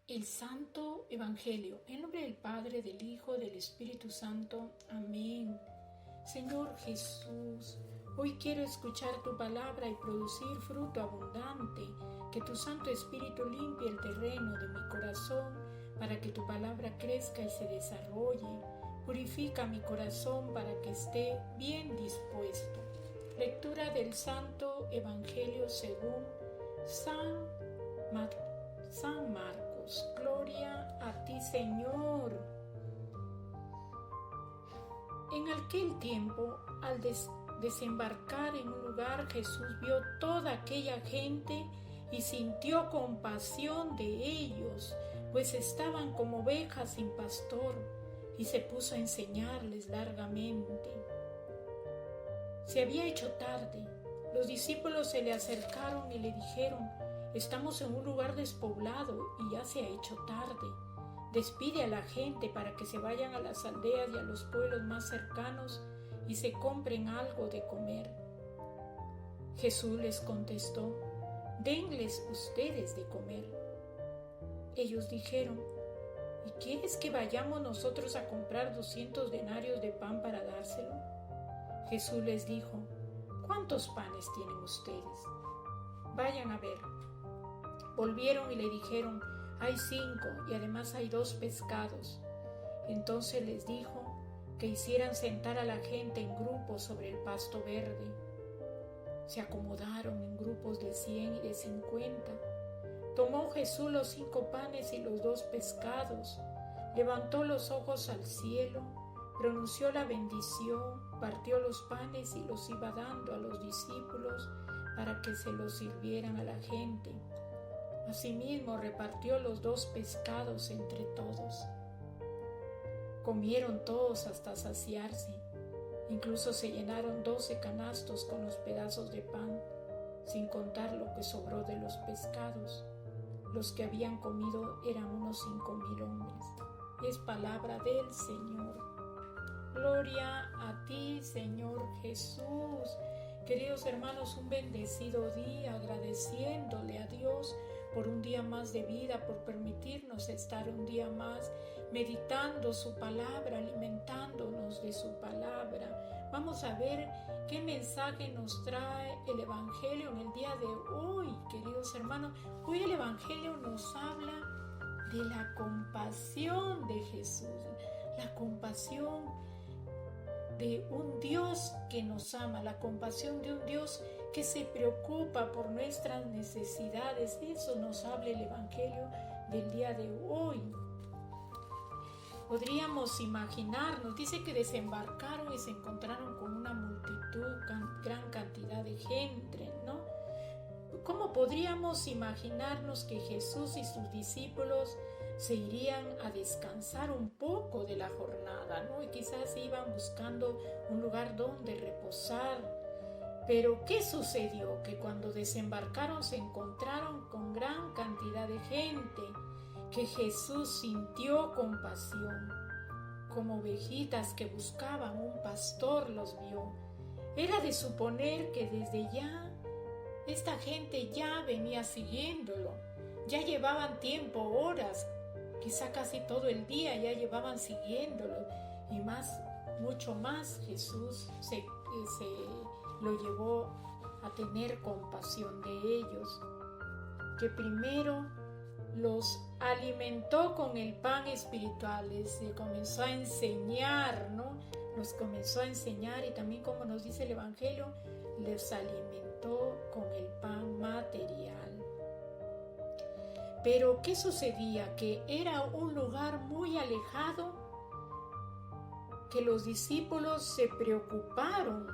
El Santo Evangelio, en nombre del Padre, del Hijo, del Espíritu Santo. Amén. Señor Jesús, hoy quiero escuchar tu palabra y producir fruto abundante, que tu Santo Espíritu limpie el terreno de mi corazón para que tu palabra crezca y se desarrolle. Purifica mi corazón para que esté bien dispuesto. Lectura del Santo Evangelio según San Marcos. Gloria a ti, Señor. En aquel tiempo, al desembarcar en un lugar, Jesús vio toda aquella gente y sintió compasión de ellos, pues estaban como ovejas sin pastor, y se puso a enseñarles largamente. Se había hecho tarde. Los discípulos se le acercaron y le dijeron: estamos en un lugar despoblado y ya se ha hecho tarde. Despide a la gente para que se vayan a las aldeas y a los pueblos más cercanos y se compren algo de comer. Jesús les contestó: denles ustedes de comer. Ellos dijeron: ¿y quieres que vayamos nosotros a comprar 200 denarios de pan para dárselo? Jesús les dijo: ¿cuántos panes tienen ustedes? Vayan a ver. Volvieron y le dijeron: hay 5 y además hay 2 pescados. Entonces les dijo que hicieran sentar a la gente en grupos sobre el pasto verde. Se acomodaron en grupos de 100 y de 50. Tomó Jesús los 5 panes y los 2 pescados, levantó los ojos al cielo, pronunció la bendición, partió los panes y los iba dando a los discípulos para que se los sirvieran a la gente. Asimismo repartió los 2 pescados entre todos. Comieron todos hasta saciarse. Incluso se llenaron 12 canastos con los pedazos de pan, sin contar lo que sobró de los pescados. Los que habían comido eran unos 5,000 hombres. Es palabra del Señor. Gloria a ti, Señor Jesús. Queridos hermanos, un bendecido día, agradeciéndole a Dios por un día más de vida, por permitirnos estar un día más meditando su palabra, alimentándonos de su palabra. Vamos a ver qué mensaje nos trae el Evangelio en el día de hoy, queridos hermanos. Hoy el Evangelio nos habla de la compasión de Jesús, la compasión de un Dios que nos ama, la compasión de un Dios que se preocupa por nuestras necesidades. Eso nos habla el Evangelio del día de hoy. Podríamos imaginarnos, dice que desembarcaron y se encontraron con una multitud, gran cantidad de gente, ¿no? ¿Cómo podríamos imaginarnos que Jesús y sus discípulos se irían a descansar un poco de la jornada, ¿no? Y quizás iban buscando un lugar donde reposar. Pero ¿qué sucedió? Que cuando desembarcaron se encontraron con gran cantidad de gente, que Jesús sintió compasión. Como ovejitas que buscaban un pastor los vio. Era de suponer que desde ya esta gente ya venía siguiéndolo. Ya llevaban tiempo, horas, quizá casi todo el día ya llevaban siguiéndolo. Y mucho más Jesús se lo llevó a tener compasión de ellos, que primero los alimentó con el pan espiritual, les comenzó a enseñar, ¿no? Los comenzó a enseñar, y también, como nos dice el Evangelio, les alimentó con el pan material. Pero ¿qué sucedía? Que era un lugar muy alejado, que los discípulos se preocuparon.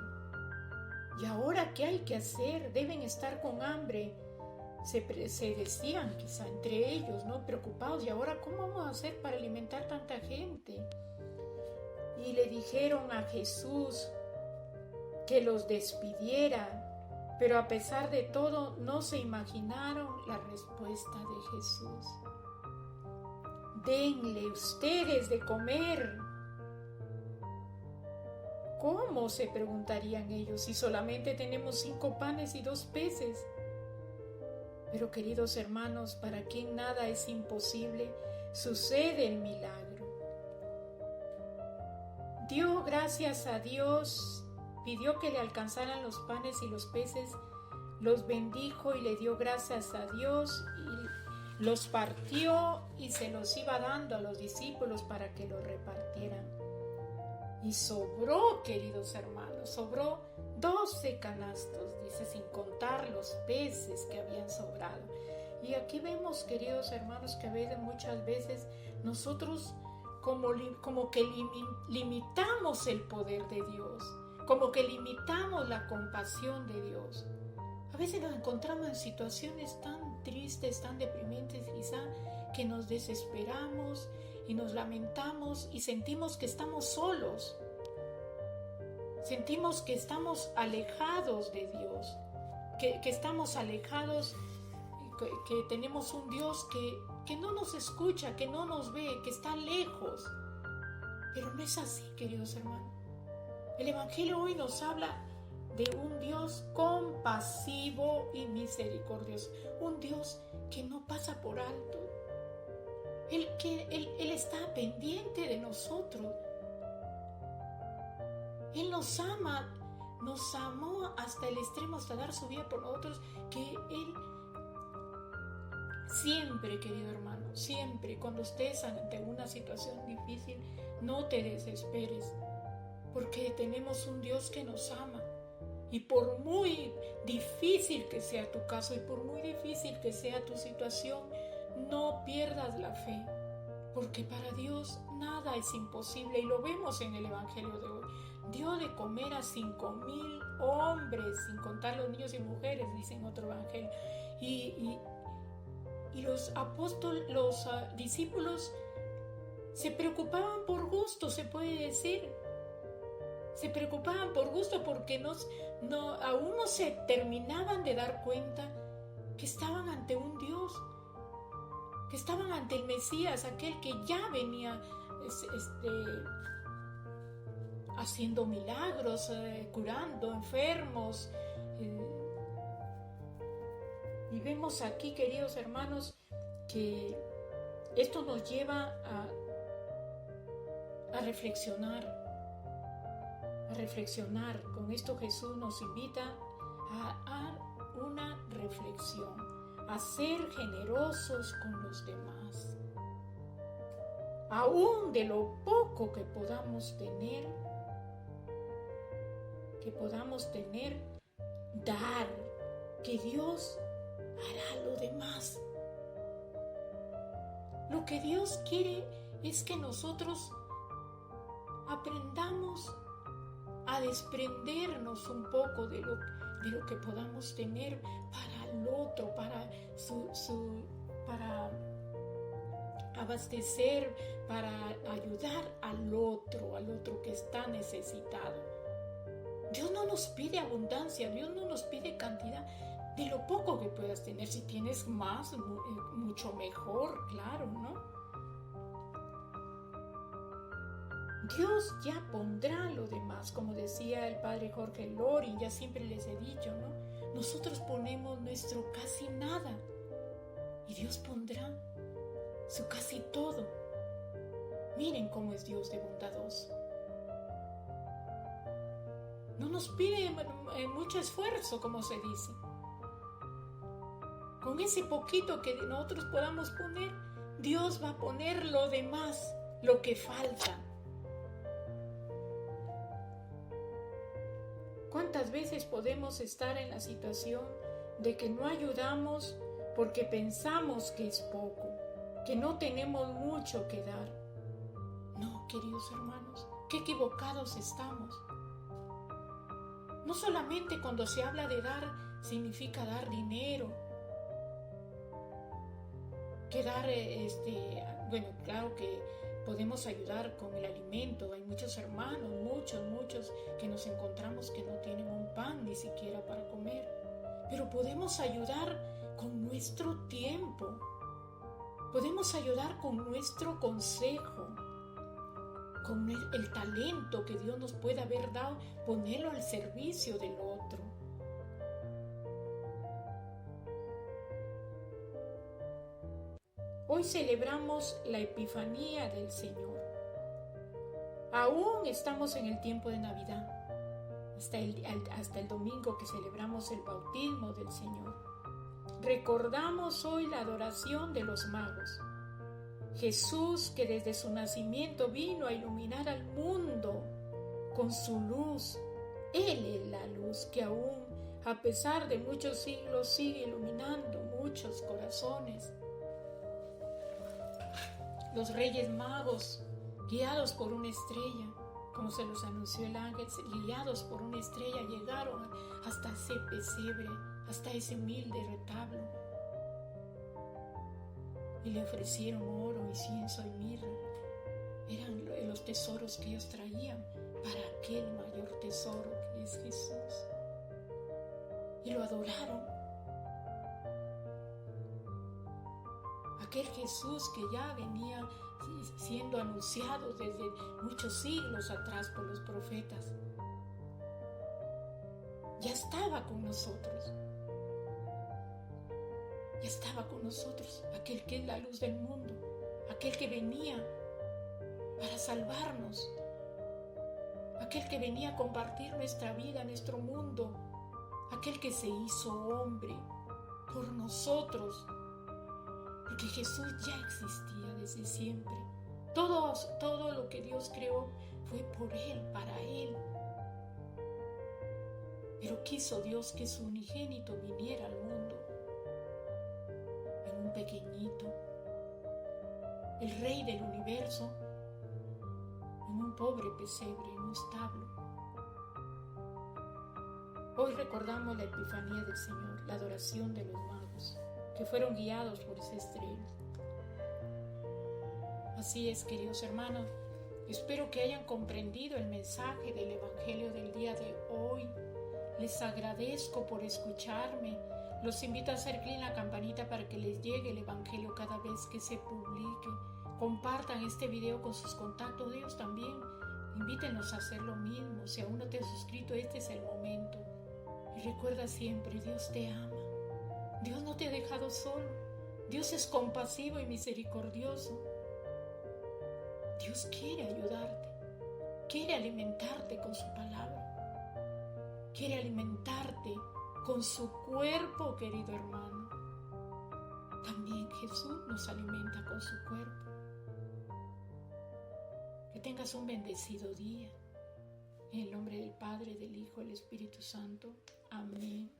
¿Y ahora qué hay que hacer? Deben estar con hambre. Se decían quizá entre ellos, ¿no? Preocupados. ¿Y ahora cómo vamos a hacer para alimentar tanta gente? Y le dijeron a Jesús que los despidiera, pero a pesar de todo no se imaginaron la respuesta de Jesús. Denle ustedes de comer. ¿Cómo?, se preguntarían ellos, si solamente tenemos 5 panes y 2 peces. Pero queridos hermanos, para quien nada es imposible, sucede el milagro. Dio gracias a Dios, pidió que le alcanzaran los panes y los peces, los bendijo y le dio gracias a Dios y los partió y se los iba dando a los discípulos para que los repartieran. Y sobró, queridos hermanos, sobró 12 canastos, dice, sin contar los peces que habían sobrado. Y aquí vemos, queridos hermanos, que muchas veces nosotros como que limitamos el poder de Dios, como que limitamos la compasión de Dios. A veces nos encontramos en situaciones tan tristes, tan deprimentes quizá, que nos desesperamos y nos lamentamos y sentimos que estamos solos. Sentimos que estamos alejados de Dios, que estamos alejados, que tenemos un Dios que no nos escucha, que no nos ve, que está lejos. Pero no es así, queridos hermanos. El Evangelio hoy nos habla de un Dios compasivo y misericordioso, un Dios que no pasa por alto. Él está pendiente de nosotros. Él nos ama, nos amó hasta el extremo, hasta dar su vida por nosotros, que Él siempre, querido hermano, siempre, cuando estés ante una situación difícil, no te desesperes, porque tenemos un Dios que nos ama. Y por muy difícil que sea tu caso y por muy difícil que sea tu situación, no pierdas la fe, porque para Dios nada es imposible, y lo vemos en el Evangelio de hoy. Dio de comer a 5,000 hombres, sin contar los niños y mujeres, dice en otro evangelio. Y los apóstoles, los discípulos se preocupaban por gusto, se puede decir. Se preocupaban por gusto porque aún no se terminaban de dar cuenta que estaban ante un Dios, que estaban ante el Mesías, aquel que ya venía haciendo milagros, curando enfermos. Y vemos aquí, queridos hermanos, que esto nos lleva a reflexionar. Con esto Jesús nos invita a una reflexión, a ser generosos con los demás. Aún de lo poco que podamos tener, dar, que Dios hará lo demás. Lo que Dios quiere es que nosotros aprendamos a desprendernos un poco de lo que podamos tener para el otro, para abastecer, para ayudar al otro que está necesitado. Dios no nos pide abundancia, Dios no nos pide cantidad, de lo poco que puedas tener. Si tienes más, mucho mejor, claro, ¿no? Dios ya pondrá lo demás, como decía el padre Jorge Loring, ya siempre les he dicho, ¿no? Nosotros ponemos nuestro casi nada y Dios pondrá su casi todo. Miren cómo es Dios de bondadoso. No nos pide mucho esfuerzo, como se dice. Con ese poquito que nosotros podamos poner, Dios va a poner lo demás, lo que falta. ¿Cuántas veces podemos estar en la situación de que no ayudamos porque pensamos que es poco, que no tenemos mucho que dar? No, queridos hermanos, qué equivocados estamos. No solamente cuando se habla de dar significa dar dinero, que dar, bueno, claro que podemos ayudar con el alimento. Hay muchos hermanos, muchos que nos encontramos que no tienen un pan ni siquiera para comer. Pero podemos ayudar con nuestro tiempo. Podemos ayudar con nuestro consejo, con el talento que Dios nos puede haber dado, ponerlo al servicio del otro. celebramos la Epifanía del Señor. Aún estamos en el tiempo de Navidad, hasta el domingo que celebramos el bautismo del Señor. Recordamos hoy la adoración de los magos. Jesús, que desde su nacimiento vino a iluminar al mundo con su luz. Él es la luz que aún, a pesar de muchos siglos, sigue iluminando muchos corazones. Los Reyes Magos, guiados por una estrella, como se los anunció el ángel, guiados por una estrella, llegaron hasta ese pesebre, hasta ese humilde retablo, y le ofrecieron oro, incienso y mirra. Eran los tesoros que ellos traían para aquel mayor tesoro que es Jesús, y lo adoraron. Aquel Jesús que ya venía siendo anunciado desde muchos siglos atrás por los profetas, ya estaba con nosotros. Ya estaba con nosotros, aquel que es la luz del mundo, aquel que venía para salvarnos, aquel que venía a compartir nuestra vida, nuestro mundo, aquel que se hizo hombre por nosotros, porque Jesús ya existía desde siempre. Todo lo que Dios creó fue por Él, para Él. Pero quiso Dios que su unigénito viniera al mundo, en un pequeñito, el Rey del universo, en un pobre pesebre, en un establo. Hoy recordamos la Epifanía del Señor, la adoración de los magos, que fueron guiados por esa estrella. Así es, queridos hermanos, espero que hayan comprendido el mensaje del Evangelio del día de hoy. Les agradezco por escucharme. Los invito a hacer clic en la campanita para que les llegue el Evangelio cada vez que se publique. Compartan este video con sus contactos, ellos también. Invítenlos a hacer lo mismo. Si aún no te has suscrito, este es el momento. Y recuerda siempre, Dios te ama. Dios no te ha dejado solo. Dios es compasivo y misericordioso. Dios quiere ayudarte. Quiere alimentarte con su palabra. Quiere alimentarte con su cuerpo, querido hermano. También Jesús nos alimenta con su cuerpo. Que tengas un bendecido día. En el nombre del Padre, del Hijo y del Espíritu Santo. Amén.